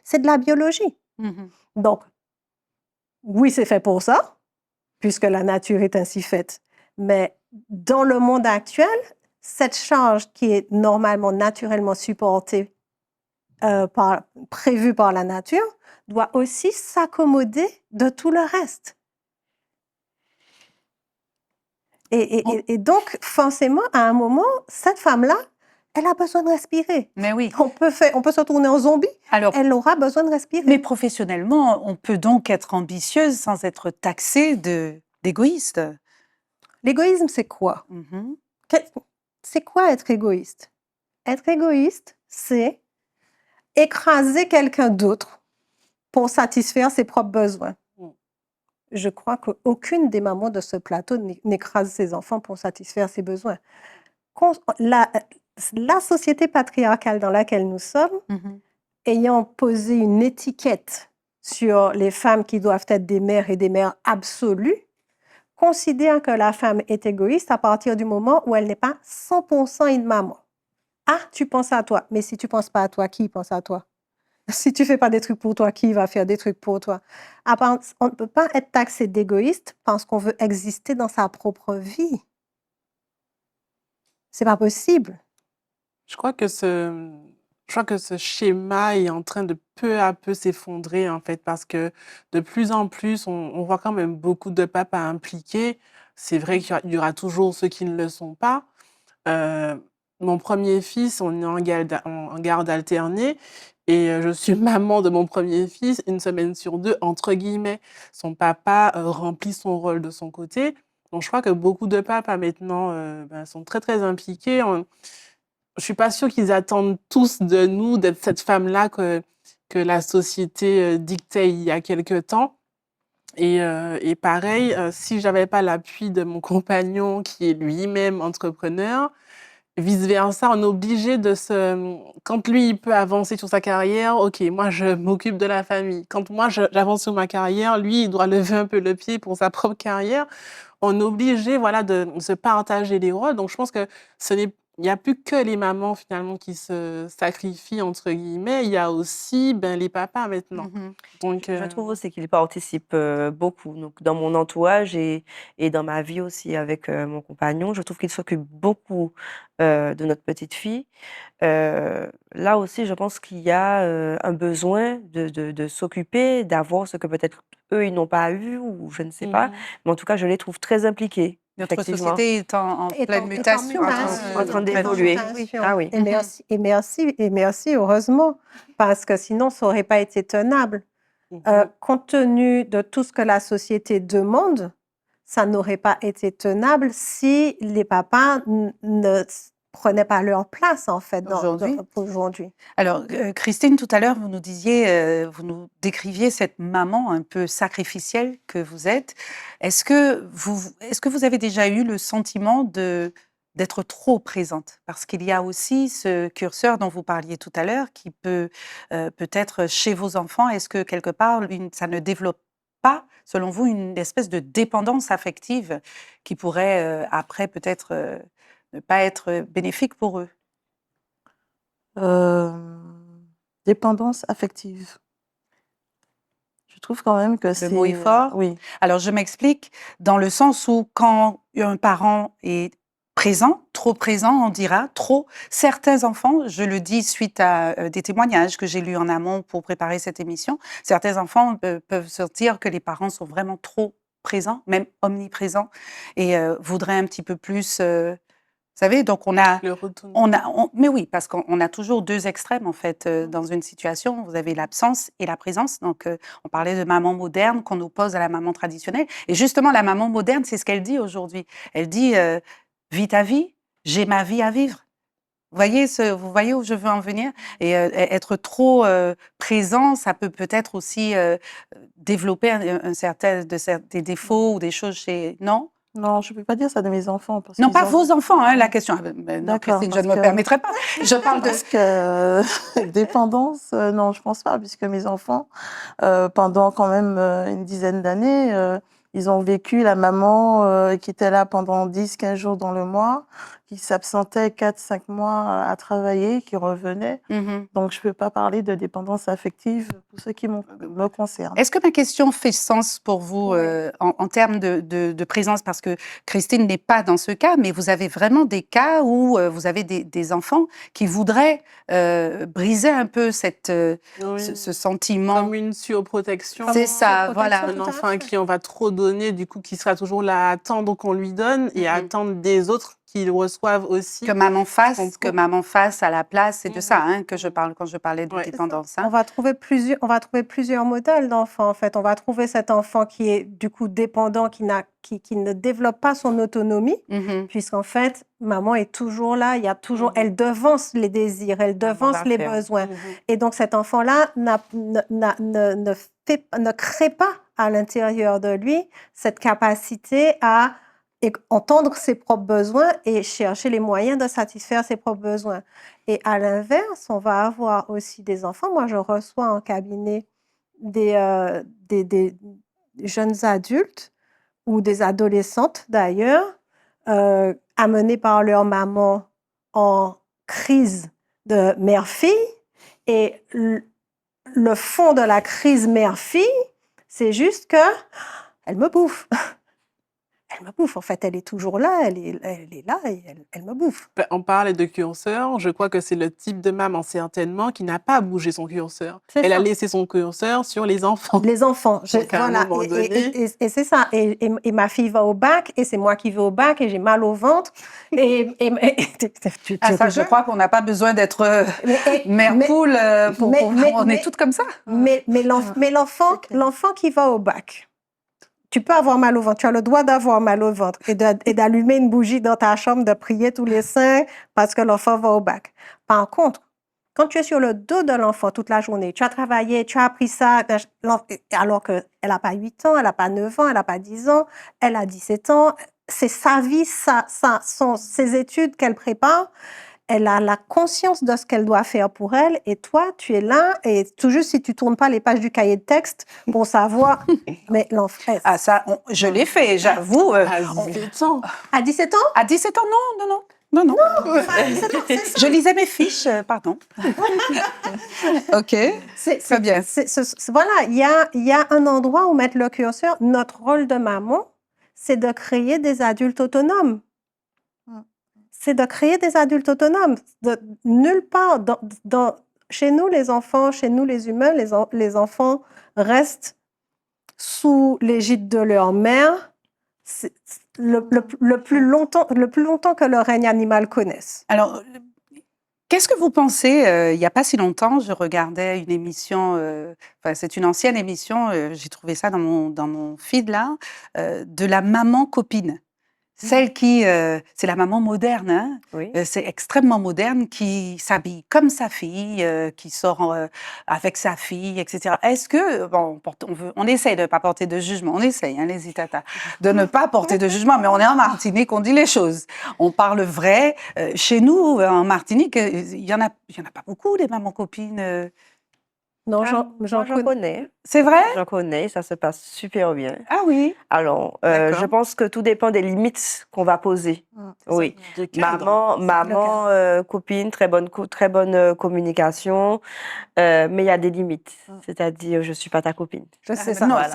c'est de la biologie. Mhm. Donc, oui, c'est fait pour ça, puisque la nature est ainsi faite. Mais dans le monde actuel, cette charge qui est normalement, naturellement supportée, prévue par la nature, doit aussi s'accommoder de tout le reste. Et donc, forcément, à un moment, cette femme-là, elle a besoin de respirer. Mais oui. On peut se tourner en zombie, Alors, elle aura besoin de respirer. mais professionnellement, on peut donc être ambitieuse sans être taxée d'égoïste. L'égoïsme, c'est quoi? Mhm. C'est quoi être égoïste? Être égoïste, c'est écraser quelqu'un d'autre pour satisfaire ses propres besoins. Je crois qu'aucune des mamans de ce plateau n'écrase ses enfants pour satisfaire ses besoins. La société patriarcale dans laquelle nous sommes, Mhm. ayant posé une étiquette sur les femmes qui doivent être des mères et des mères absolues, considère que la femme est égoïste à partir du moment où elle n'est pas 100% une maman. Ah, tu penses à toi. Mais si tu ne penses pas à toi, qui pense à toi? Si tu ne fais pas des trucs pour toi, qui va faire des trucs pour toi? On ne peut pas être taxé d'égoïste parce qu'on veut exister dans sa propre vie. C'est pas possible. Je crois que ce schéma est en train de peu à peu s'effondrer, en fait, parce que de plus en plus, on voit quand même beaucoup de papas impliqués. C'est vrai qu'il y aura toujours ceux qui ne le sont pas. Mon premier fils, on est en garde alternée et je suis maman de mon premier fils, une semaine sur deux, entre guillemets. Son papa remplit son rôle de son côté. Donc, je crois que beaucoup de papas maintenant sont très, très impliqués. Je suis pas sûre qu'ils attendent tous de nous d'être cette femme-là que la société dictait il y a quelque temps. Et pareil, si j'avais pas l'appui de mon compagnon qui est lui-même entrepreneur, vice-versa, on est obligé quand lui, il peut avancer sur sa carrière, OK, moi, je m'occupe de la famille. Quand moi, j'avance sur ma carrière, lui, il doit lever un peu le pied pour sa propre carrière. On est obligé, voilà, de se partager les rôles. Donc, je pense que il n'y a plus que les mamans finalement qui se sacrifient, entre guillemets, il y a aussi les papas maintenant. Mhm. Donc, Je trouve aussi qu'ils participent beaucoup. Donc, dans mon entourage et dans ma vie aussi avec mon compagnon, je trouve qu'ils s'occupent beaucoup de notre petite fille. Là aussi, je pense qu'il y a un besoin de s'occuper, d'avoir ce que peut-être eux, ils n'ont pas eu ou je ne sais pas. Mais en tout cas, je les trouve très impliqués, Notre effectivement, société est en Est pleine en mutation. en mutation. train Est en d'évoluer. Oui. mutation. Ah oui. Et merci, heureusement, parce que sinon, ça n'aurait pas été tenable. Compte tenu de tout ce que la société demande, ça n'aurait pas été tenable si les papas ne prenaient pas leur place, en fait, aujourd'hui. Alors, Christine, tout à l'heure, vous nous disiez, vous nous décriviez cette maman un peu sacrificielle que vous êtes. Est-ce que vous avez déjà eu le sentiment d'être trop présente? Parce qu'il y a aussi ce curseur dont vous parliez tout à l'heure qui peut-être chez vos enfants, est-ce que quelque part, ça ne développe pas, selon vous, une espèce de dépendance affective qui pourrait après peut-être ne pas être bénéfique pour eux? Dépendance affective. Je trouve quand même que Le mot est fort. Oui. Alors, je m'explique dans le sens où quand un parent est présent, trop présent, on dira, trop, certains enfants, je le dis suite à des témoignages que j'ai lus en amont pour préparer cette émission, certains enfants peuvent sentir que les parents sont vraiment trop présents, même omniprésents, et voudraient un petit peu plus... vous savez, donc le retour. mais oui, parce qu'on a toujours deux extrêmes en fait dans une situation. Vous avez l'absence et la présence. Donc, on parlait de maman moderne qu'on oppose à la maman traditionnelle. Et justement, la maman moderne, c'est ce qu'elle dit aujourd'hui. Elle dit vis ta vie, j'ai ma vie à vivre. Vous voyez où je veux en venir? Et être trop présent, ça peut peut-être aussi développer des défauts ou des choses chez... Non? Non, je ne peux pas dire ça de mes enfants. Parce Non, qu'ils pas ont... vos enfants, hein, la question. Non, D'accord, Christine, je parce ne me que- permettrai pas. Je parle de... Parce que dépendance, non, je pense pas, puisque mes enfants, pendant quand même une dizaine d'années, ils ont vécu la maman qui était là pendant 10-15 jours dans le mois, qui s'absentait 4-5 mois à travailler, qui revenait. Mhm. Donc, je peux pas parler de dépendance affective pour ce qui me concerne. Est-ce que ma question fait sens pour vous Oui. en termes de présence? Parce que Christine n'est pas dans ce cas, mais vous avez vraiment des cas où vous avez des enfants qui voudraient briser un peu Oui. ce sentiment. Comme une surprotection. C'est ça, voilà. Un enfant à qui on va trop donner, du coup, qui sera toujours là à attendre qu'on lui donne et à attendre des autres qu'ils reçoivent aussi. Que maman fasse, Qu'on que coupe. maman fasse à la place. C'est de Mhm. ça hein, que je parle quand je parlais de Ouais, c'est dépendance. On va trouver plusieurs modèles d'enfants, en fait. On va trouver cet enfant qui est du coup dépendant, qui ne développe pas son autonomie, Mhm. puisqu'en fait, maman est toujours là, il y a toujours, Mhm. elle devance les désirs, elle devance va les faire. besoins. Mhm. Et donc cet enfant-là ne crée pas à l'intérieur de lui cette capacité à entendre ses propres besoins et chercher les moyens de satisfaire ses propres besoins. Et à l'inverse, on va avoir aussi des enfants. Moi, je reçois en cabinet des jeunes adultes ou des adolescentes d'ailleurs, amenées par leur maman en crise de mère-fille. Et le fond de la crise mère-fille, c'est juste que elle me bouffe. Elle me bouffe. En fait, elle est toujours là, elle est là et elle me bouffe. On parle de curseur. Je crois que c'est le type de maman, certainement, qui n'a pas bougé son curseur. C'est Elle a ça. laissé son curseur sur les enfants. Les enfants, Donc, à un voilà. moment donné- Et c'est ça. Et ma fille va au bac, et c'est moi qui vais au bac, et j'ai mal au ventre. Ça, je crois qu'on n'a pas besoin d'être mère poule on est toutes comme ça. Mais l'enfant qui va au bac, tu peux avoir mal au ventre, tu as le droit d'avoir mal au ventre et d'allumer une bougie dans ta chambre, de prier tous les saints parce que l'enfant va au bac. Par contre, quand tu es sur le dos de l'enfant toute la journée, tu as travaillé, tu as appris ça, alors qu'elle n'a pas 8 ans, elle n'a pas 9 ans, elle n'a pas 10 ans, elle a 17 ans, c'est sa vie, ses études qu'elle prépare. Elle a la conscience de ce qu'elle doit faire pour elle, et toi, tu es là, et tout juste si tu ne tournes pas les pages du cahier de texte pour savoir. Mais l'enfant. Ça, je l'ai fait, j'avoue. À 17 ans. À 17 ans? À 17 ans, non. Non, non. C'est Je lisais mes fiches, pardon. OK, très bien. voilà, il y a un endroit où mettre le curseur. Notre rôle de maman, c'est de créer des adultes autonomes. C'est de créer des adultes autonomes. Nulle part, chez nous, les enfants, chez nous, les humains, les enfants restent sous l'égide de leur mère le plus longtemps que le règne animal connaisse. Alors, qu'est-ce que vous pensez il n'y a pas si longtemps, je regardais une émission, c'est une ancienne émission, j'ai trouvé ça dans mon feed là, de la maman copine. Celle qui, c'est la maman moderne, hein, Oui. c'est extrêmement moderne, qui s'habille comme sa fille, qui sort avec sa fille, etc. Est-ce que, bon, on essaye de ne pas porter de jugement, on essaye, hein, les Itata, de ne pas porter de jugement, mais on est en Martinique, on dit les choses, on parle vrai. Chez nous, en Martinique, il y en a pas beaucoup, les mamans copines. Non, Moi, j'en connais. C'est vrai? J'en connais, ça se passe super bien. Ah oui. Alors, D'accord. je pense que tout dépend des limites qu'on va poser. Oui. De cadre. Maman, copine, très bonne communication, mais il y a des limites. C'est-à-dire, je suis pas ta copine. je sais Ah, ça. non, Voilà.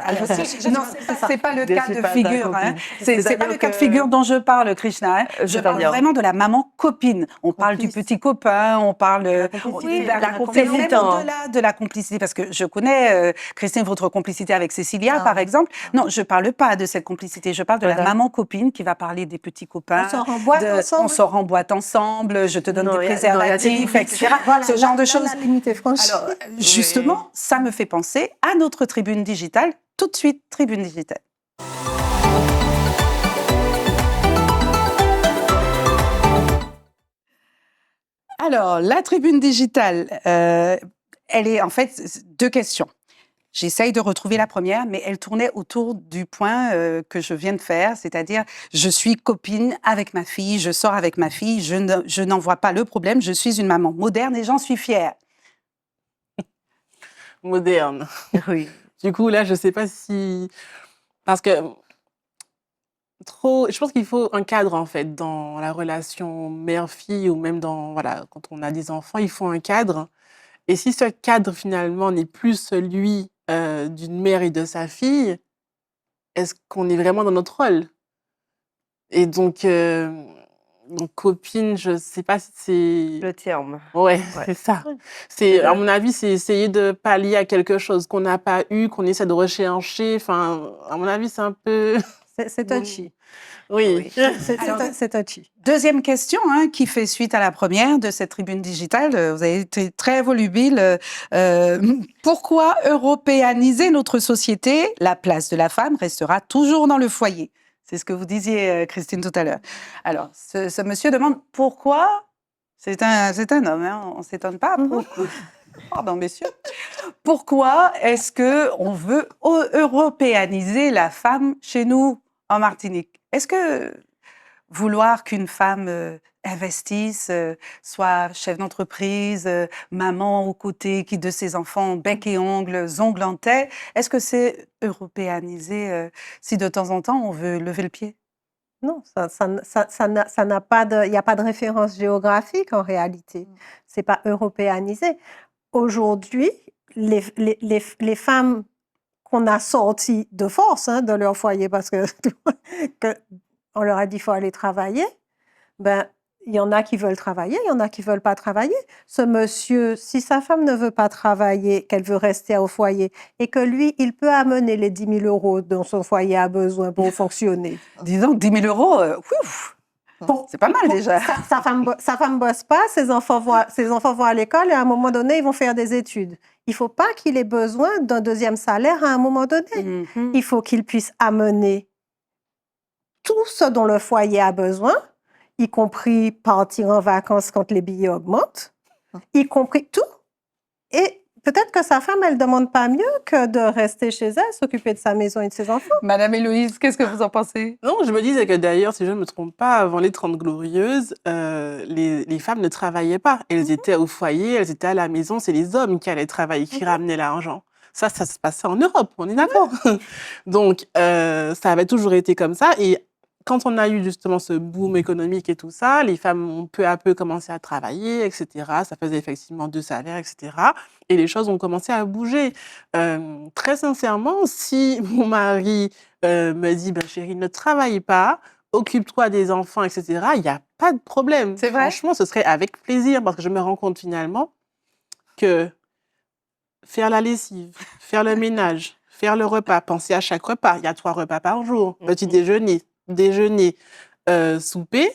non, c'est pas le Je cas suis de pas ta figure. Hein. copine. C'est pas C'est-à-dire le cas de que- figure dont je parle, Krishna. Hein. Je parle C'est-à-dire- vraiment de la maman copine. On parle du Complice. petit copain, on parle complicité. La c'est complicité. même au-delà de la complicité, parce que je connais, Christine, votre complicité avec Cécilia, Ah par oui. exemple. Non, je parle pas de cette complicité. Je parle de la Voilà. maman copine qui va parler des petits copains. On sort en boîte ensemble. On sort en boîte ensemble. Je te donne Non, des il y a des préservatifs, limites. etc. Voilà, Ce genre de là, choses. la limite est franchie. Alors, justement, ça me fait penser à notre tribune digitale. Tout de suite, tribune digitale. Alors, la tribune digitale, elle est en fait deux questions. J'essaye de retrouver la première, mais elle tournait autour du point que je viens de faire, c'est-à-dire je suis copine avec ma fille, je sors avec ma fille, je n'en vois pas le problème, je suis une maman moderne et j'en suis fière. Moderne. Oui. Du coup, là, je sais pas si... Parce que je pense qu'il faut un cadre, en fait, dans la relation mère-fille ou même voilà, quand on a des enfants, il faut un cadre. Et si ce cadre, finalement, n'est plus celui d'une mère et de sa fille, est-ce qu'on est vraiment dans notre rôle? Et donc, copine, je sais pas si c'est... Le terme. Ouais, Ouais. c'est ça. À mon avis, c'est essayer de pallier à quelque chose qu'on n'a pas eu, qu'on essaie de rechercher. Enfin, à mon avis, c'est un peu... C'est touchy. Oui. C'est touchy. Deuxième question, hein, qui fait suite à la première de cette tribune digitale. Vous avez été très volubile. Pourquoi européaniser notre société? La place de la femme restera toujours dans le foyer. C'est ce que vous disiez, Christine, tout à l'heure. Alors, ce monsieur demande pourquoi. C'est un homme, hein, on ne s'étonne pas. Pardon, messieurs. Pourquoi est-ce qu'on veut européaniser la femme chez nous, en Martinique? Est-ce que vouloir qu'une femme investisse, soit chef d'entreprise, maman aux côtés qui de ses enfants bec et ongles, ongles en tête, est-ce que c'est européanisé si de temps en temps on veut lever le pied? Non, ça n'a pas de, il n'y a pas de référence géographique en réalité. C'est pas européanisé. Aujourd'hui, les femmes qu'on a sorties de force de leur foyer parce que on leur a dit qu'il faut aller travailler, ben, il y en a qui veulent travailler, il y en a qui ne veulent pas travailler. Ce monsieur, si sa femme ne veut pas travailler, qu'elle veut rester au foyer, et que lui, il peut amener les 10 000 € dont son foyer a besoin pour fonctionner. Disons que 10 000 €, ouf, c'est pas mal déjà. Sa femme bosse pas, ses enfants vont à l'école et à un moment donné, ils vont faire des études. Il ne faut pas qu'il ait besoin d'un deuxième salaire à un moment donné. Mhm. Il faut qu'il puisse amener tout ce dont le foyer a besoin, y compris partir en vacances quand les billets augmentent, y compris tout. Et peut-être que sa femme, elle ne demande pas mieux que de rester chez elle, s'occuper de sa maison et de ses enfants. Madame Héloïse, qu'est-ce que vous en pensez? Non, je me disais que d'ailleurs, si je ne me trompe pas, avant les 30 Glorieuses, les femmes ne travaillaient pas. Elles étaient au foyer, elles étaient à la maison. C'est les hommes qui allaient travailler, qui ramenaient l'argent. Ça se passait en Europe, on est d'accord. Donc, ça avait toujours été comme ça. Et quand on a eu justement ce boom économique et tout ça, les femmes ont peu à peu commencé à travailler, etc. Ça faisait effectivement 2 salaires, etc. Et les choses ont commencé à bouger. Très sincèrement, si mon mari me dit, ben, chérie, ne travaille pas, occupe-toi des enfants, etc., il n'y a pas de problème. C'est vrai? Franchement, ce serait avec plaisir parce que je me rends compte finalement que faire la lessive, faire le ménage, faire le repas, penser à chaque repas. Il y a 3 repas par jour. Petit déjeuner, souper.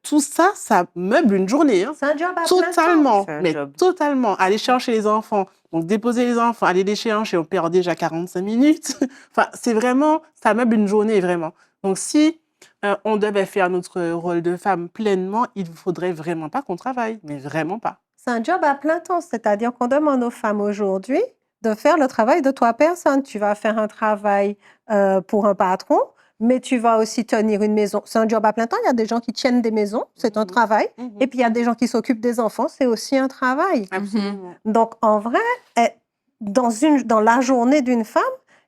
Tout ça, ça meuble une journée. Hein. C'est un job à plein temps. Totalement. C'est un Mais job. totalement. Aller chercher les enfants. Donc, déposer les enfants, aller les chercher, on perd déjà 45 minutes. Enfin, c'est vraiment, ça meuble une journée, vraiment. Donc, si on devait faire notre rôle de femme pleinement, il ne faudrait vraiment pas qu'on travaille. Mais vraiment pas. C'est un job à plein temps, c'est-à-dire qu'on demande aux femmes aujourd'hui de faire le travail de 3 personnes. Tu vas faire un travail pour un patron, mais tu vas aussi tenir une maison. C'est un job à plein temps. Il y a des gens qui tiennent des maisons, c'est un travail. Et puis, il y a des gens qui s'occupent des enfants, c'est aussi un travail. Absolument. Donc, en vrai, dans la journée d'une femme,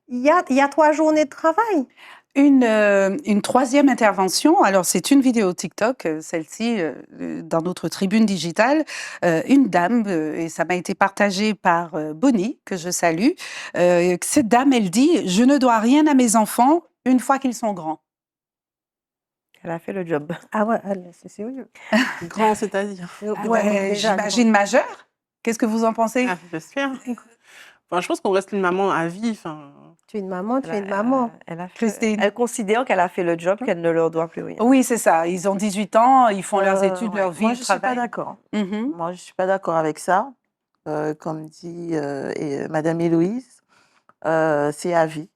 il y a 3 journées de travail. Une troisième intervention, alors c'est une vidéo TikTok, celle-ci, dans notre tribune digitale, une dame, et ça m'a été partagé par Bonnie, que je salue. Cette dame, elle dit « Je ne dois rien à mes enfants une fois qu'ils sont grands Elle a fait le job. Ah ouais, c'est sérieux. Grand, c'est-à-dire. ». Ouais, j'imagine majeur. Qu'est-ce que vous en pensez? Ah, j'espère. Enfin, je pense qu'on reste une maman à vie. Enfin, Tu es une maman, tu es une maman. Christine? Elle considère qu'elle a fait le job, qu'elle ne leur doit plus rien. Oui, c'est ça. Ils ont 18 ans, ils font leurs études, Ouais. leur vie, Moi, ils je ne suis pas travaillent. d'accord. Mhm. Moi, je ne suis pas d'accord avec ça. Comme dit Madame Héloïse, c'est à vie.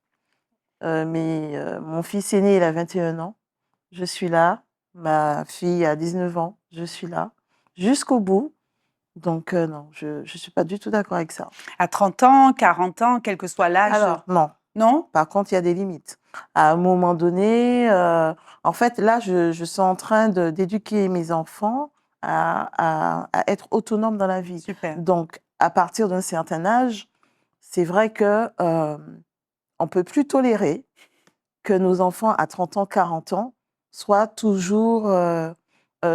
Mais mon fils aîné, il a 21 ans. Je suis là. Ma fille a 19 ans. Je suis là. Jusqu'au bout. Donc, non, je ne suis pas du tout d'accord avec ça. À 30 ans, 40 ans, quel que soit l'âge. Alors, non. Non? Par contre, il y a des limites. À un moment donné, en fait, là, je suis en train d'éduquer mes enfants à être autonomes dans la vie. Super. Donc, à partir d'un certain âge, c'est vrai que on peut plus tolérer que nos enfants à 30 ans, 40 ans soient toujours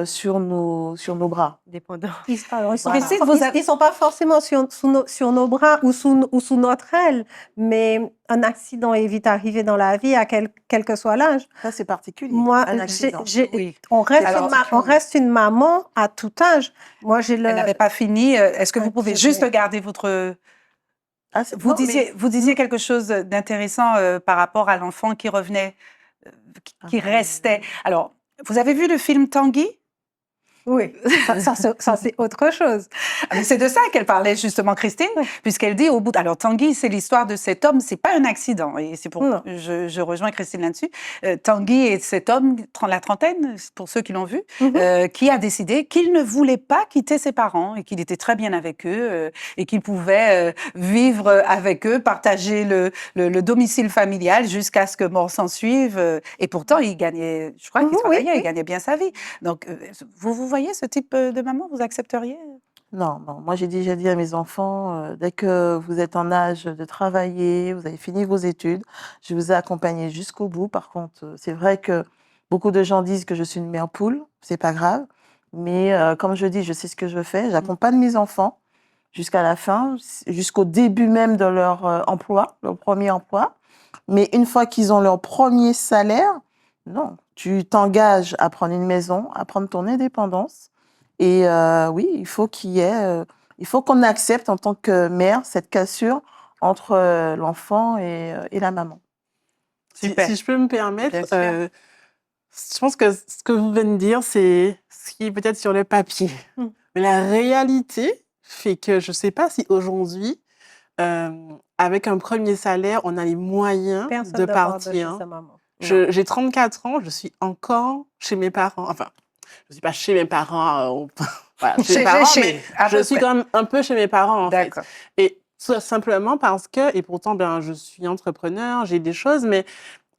sur nos bras. Dépendant. Alors, Voilà. ils ne sont pas forcément sur nos bras ou sous notre aile, mais un accident est vite arrivé dans la vie, à quel que soit l'âge. Ça, c'est particulier. Moi, un accident. Oui. on reste, Alors, on reste une maman à tout âge. Moi, j'ai Elle n'avait pas fini. Est-ce que vous pouvez juste garder votre... Ah, Vous disiez quelque chose d'intéressant par rapport à l'enfant qui revenait, qui restait. Alors, vous avez vu le film Tanguy? Oui, ça c'est autre chose. Ah, mais c'est de ça qu'elle parlait justement, Christine, puisqu'elle dit au bout. Alors Tanguy, c'est l'histoire de cet homme. C'est pas un accident, et c'est pour Non. je rejoins Christine là-dessus. Tanguy est cet homme, la trentaine, pour ceux qui l'ont vu, qui a décidé qu'il ne voulait pas quitter ses parents et qu'il était très bien avec eux et qu'il pouvait vivre avec eux, partager le domicile familial jusqu'à ce que mort s'en suive. Et pourtant, il gagnait, je crois qu'il travaillait, il gagnait bien sa vie. Donc, vous voyez ce type de maman, vous accepteriez? Non, non. Moi, j'ai déjà dit à mes enfants, dès que vous êtes en âge de travailler, vous avez fini vos études, je vous ai accompagné jusqu'au bout. Par contre, c'est vrai que beaucoup de gens disent que je suis une mère poule, c'est pas grave. Mais comme je dis, je sais ce que je fais. J'accompagne mes enfants jusqu'à la fin, jusqu'au début même de leur emploi, leur premier emploi. Mais une fois qu'ils ont leur premier salaire, non, tu t'engages à prendre une maison, à prendre ton indépendance. Et oui, il faut il faut qu'on accepte en tant que mère cette cassure entre l'enfant et la maman. si je peux me permettre, je pense que ce que vous venez de dire, c'est ce qui est peut-être sur le papier. Mais la réalité fait que je ne sais pas si aujourd'hui, avec un premier salaire, on a les moyens de partir. J'ai 34 ans, je suis encore chez mes parents. Enfin, je ne suis pas chez mes parents, voilà, chez mes parents, mais je suis quand même un peu chez mes parents, en fait. Et tout simplement parce que, et pourtant, ben, je suis entrepreneur, j'ai des choses, mais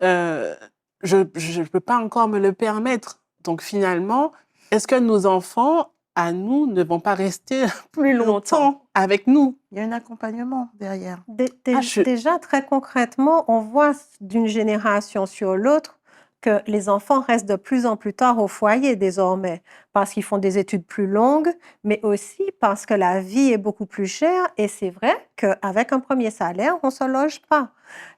je ne peux pas encore me le permettre. Donc, finalement, est-ce que nos enfants, à nous, ne vont pas rester plus longtemps avec nous? Il y a un accompagnement derrière. Déjà, très concrètement, on voit d'une génération sur l'autre que les enfants restent de plus en plus tard au foyer désormais, parce qu'ils font des études plus longues, mais aussi parce que la vie est beaucoup plus chère. Et c'est vrai qu'avec un premier salaire, on ne se loge pas.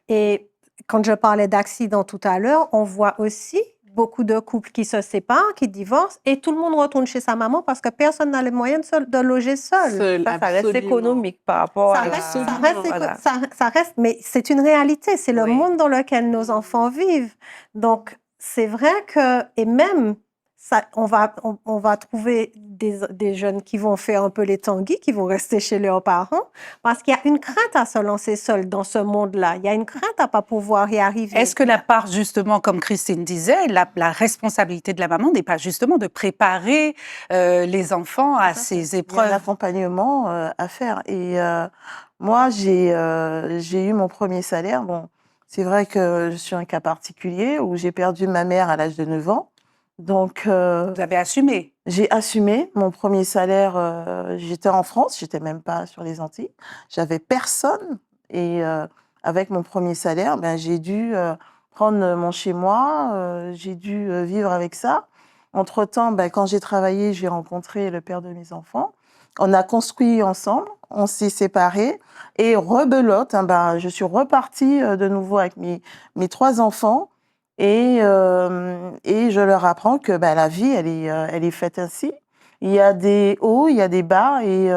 Et quand je parlais d'accidents tout à l'heure, on voit aussi beaucoup de couples qui se séparent, qui divorcent, et tout le monde retourne chez sa maman parce que personne n'a les moyens de loger seul. Ça reste absolument. économique par rapport Ça à reste, Absolument, voilà. ça reste, mais c'est une réalité, c'est le Oui. monde dans lequel nos enfants vivent. Donc, c'est vrai que, et même, ça, on va trouver des jeunes qui vont faire un peu les tanguis, qui vont rester chez leurs parents, parce qu'il y a une crainte à se lancer seul dans ce monde-là. Il y a une crainte à ne pas pouvoir y arriver. Est-ce que la part, justement, comme Christine disait, la responsabilité de la maman n'est pas justement de préparer les enfants à ces Il y a un épreuves? accompagnement à faire. Et moi, j'ai eu mon premier salaire. Bon, c'est vrai que je suis un cas particulier où j'ai perdu ma mère à l'âge de 9 ans. Donc, Vous avez assumé. j'ai assumé mon premier salaire. J'étais en France, j'étais même pas sur les Antilles. J'avais personne. Et avec mon premier salaire, ben, j'ai dû prendre mon chez-moi. J'ai dû vivre avec ça. Entre-temps, ben, quand j'ai travaillé, j'ai rencontré le père de mes enfants. On a construit ensemble, on s'est séparés. Et rebelote, hein, ben, je suis repartie de nouveau avec mes 3 enfants. Et je leur apprends que ben, la vie, elle est faite ainsi. Il y a des hauts, il y a des bas, et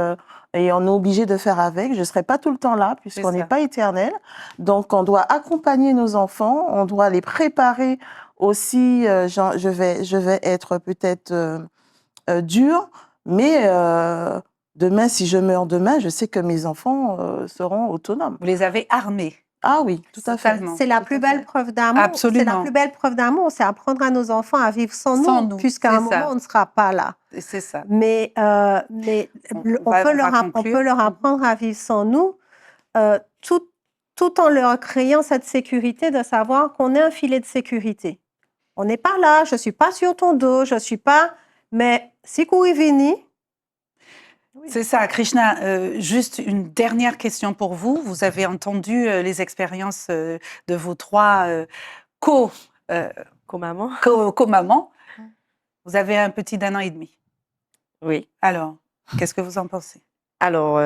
on est obligé de faire avec. Je ne serai pas tout le temps là, puisqu'on n'est pas éternel. Donc, on doit accompagner nos enfants, on doit les préparer aussi. Je vais être peut-être dure, mais demain, si je meurs demain, je sais que mes enfants seront autonomes. Vous les avez armés. Ah oui, tout à fait. Totalement. C'est la Tout plus à belle fait. preuve d'amour. Absolument. C'est la plus belle preuve d'amour, c'est apprendre à nos enfants à vivre sans Sans nous, nous, puisqu'à un c'est ça. moment, on ne sera pas là. C'est ça. Mais On va on conclure. peut leur apprendre à vivre sans nous, tout en leur créant cette sécurité de savoir qu'on est un filet de sécurité. On n'est pas là, je ne suis pas sur ton dos, je ne suis pas... Mais si courir vini, C'est ça, Krishna. Juste une dernière question pour vous. Vous avez entendu les expériences de vos 3 Co-maman. co-mamans. Vous avez un petit d'1 an et demi. Oui. Alors, qu'est-ce que vous en pensez? Alors,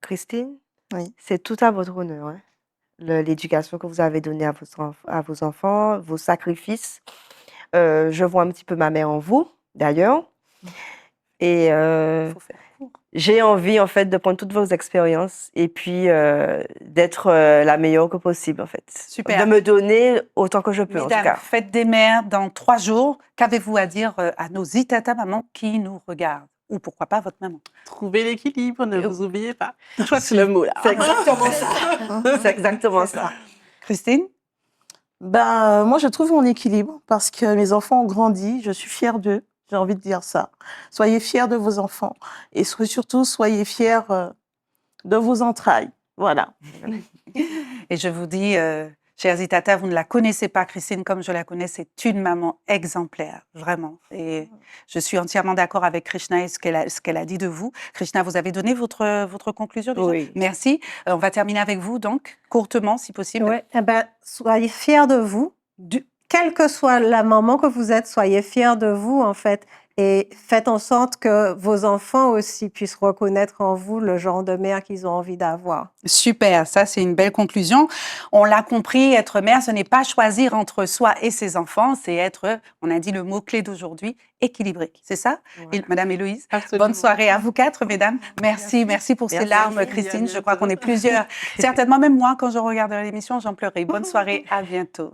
Christine, Oui. c'est tout à votre honneur, hein. L'éducation que vous avez donnée à vos enfants, vos sacrifices. Je vois un petit peu ma mère en vous, d'ailleurs. Et Faut faire court. j'ai envie, en fait, de prendre toutes vos expériences et puis d'être la meilleure que possible, en fait. Super. De me donner autant que je peux, en tout Mesdames, cas. fête des mères dans 3 jours. Qu'avez-vous à dire à nos itata mamans qui nous regardent? Ou pourquoi pas votre maman? Trouver l'équilibre, ne vous oubliez pas. Je crois que c'est le mot là. C'est exactement ça. C'est exactement ça. Christine? Ben, moi, je trouve mon équilibre parce que mes enfants ont grandi. Je suis fière d'eux. J'ai envie de dire ça. Soyez fiers de vos enfants et surtout, soyez fiers de vos entrailles. Voilà. Et je vous dis, chers itata, vous ne la connaissez pas, Christine, comme je la connais, c'est une maman exemplaire, vraiment. Et je suis entièrement d'accord avec Krishna et ce qu'elle a dit de vous. Krishna, vous avez donné votre conclusion déjà? Oui. Merci. On va terminer avec vous, donc, courtement, si possible. ouais, eh ben, soyez fiers de vous. Quelle que soit la maman que vous êtes, soyez fiers de vous, en fait. Et faites en sorte que vos enfants aussi puissent reconnaître en vous le genre de mère qu'ils ont envie d'avoir. Super, ça c'est une belle conclusion. On l'a compris, être mère, ce n'est pas choisir entre soi et ses enfants, c'est être, on a dit le mot-clé d'aujourd'hui, équilibré. C'est ça, Voilà. Madame Héloïse? Absolument. Bonne soirée à vous 4, mesdames. Merci pour ces Merci. larmes, Merci, Christine. à Je crois qu'on est bientôt. plusieurs. Certainement, même moi, quand je regarderai l'émission, j'en pleurerai. Bonne soirée, à bientôt.